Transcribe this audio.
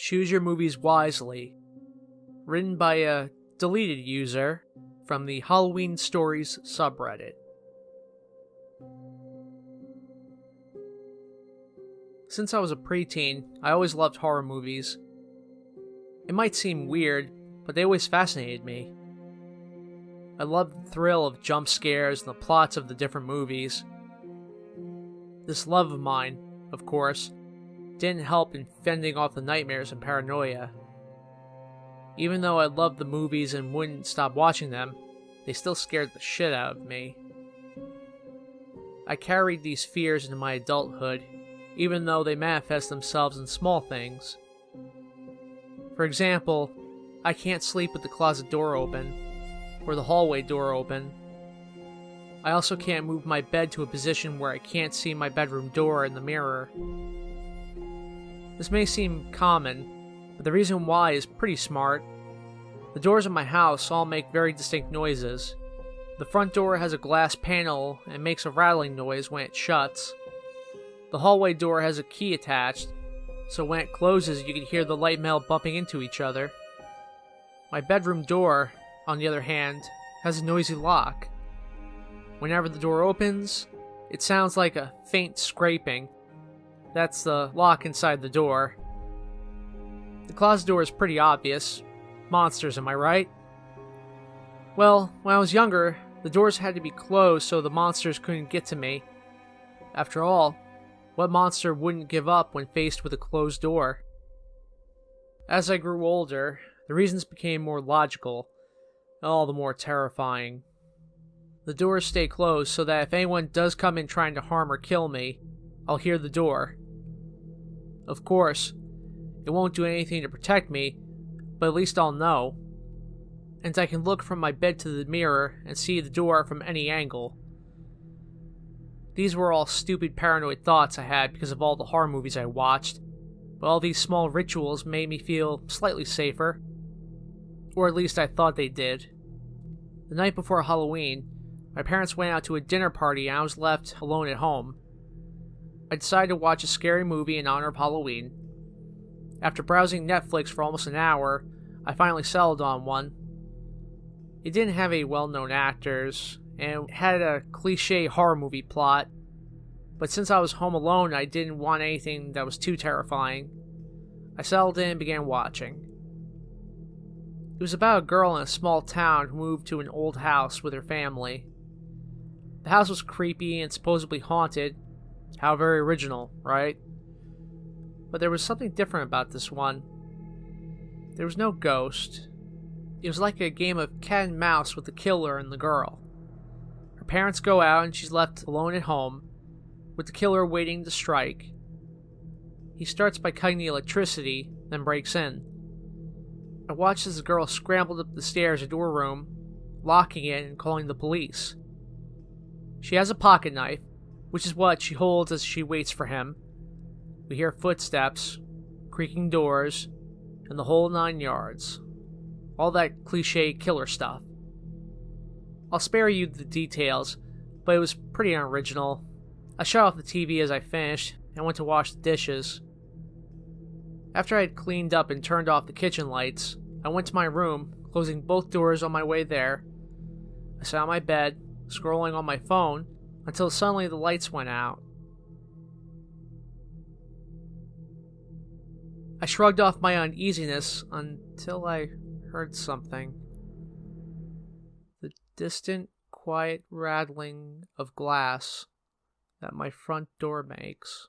Choose Your Movies Wisely, written by a deleted user from the Halloween Stories subreddit. Since I was a preteen, I always loved horror movies. It might seem weird, but they always fascinated me. I loved the thrill of jump scares and the plots of the different movies. This love of mine, of course, didn't help in fending off the nightmares and paranoia. Even though I loved the movies and wouldn't stop watching them, they still scared the shit out of me. I carried these fears into my adulthood, even though they manifest themselves in small things. For example, I can't sleep with the closet door open, or the hallway door open. I also can't move my bed to a position where I can't see my bedroom door in the mirror. This may seem common, but the reason why is pretty smart. The doors of my house all make very distinct noises. The front door has a glass panel and makes a rattling noise when it shuts. The hallway door has a key attached, so when it closes you can hear the light mail bumping into each other. My bedroom door, on the other hand, has a noisy lock. Whenever the door opens, it sounds like a faint scraping. That's the lock inside the door. The closet door is pretty obvious. Monsters, am I right? Well, when I was younger, the doors had to be closed so the monsters couldn't get to me. After all, what monster wouldn't give up when faced with a closed door? As I grew older, the reasons became more logical, and all the more terrifying. The doors stay closed so that if anyone does come in trying to harm or kill me, I'll hear the door. Of course, it won't do anything to protect me, but at least I'll know. And I can look from my bed to the mirror and see the door from any angle. These were all stupid paranoid thoughts I had because of all the horror movies I watched, but all these small rituals made me feel slightly safer. Or at least I thought they did. The night before Halloween, my parents went out to a dinner party and I was left alone at home. I decided to watch a scary movie in honor of Halloween. After browsing Netflix for almost an hour, I finally settled on one. It didn't have any well-known actors, and it had a cliché horror movie plot, but since I was home alone, I didn't want anything that was too terrifying. I settled in and began watching. It was about a girl in a small town who moved to an old house with her family. The house was creepy and supposedly haunted. How very original, right? But there was something different about this one. There was no ghost. It was like a game of cat and mouse with the killer and the girl. Her parents go out and she's left alone at home, with the killer waiting to strike. He starts by cutting the electricity, then breaks in. I watched as the girl scrambled up the stairs into her room, locking it and calling the police. She has a pocket knife, which is what she holds as she waits for him. We hear footsteps, creaking doors, and the whole 9 yards. All that cliché killer stuff. I'll spare you the details, but it was pretty unoriginal. I shut off the TV as I finished and went to wash the dishes. After I had cleaned up and turned off the kitchen lights, I went to my room, closing both doors on my way there. I sat on my bed, scrolling on my phone, until suddenly the lights went out. I shrugged off my uneasiness until I heard something. The distant, quiet rattling of glass that my front door makes.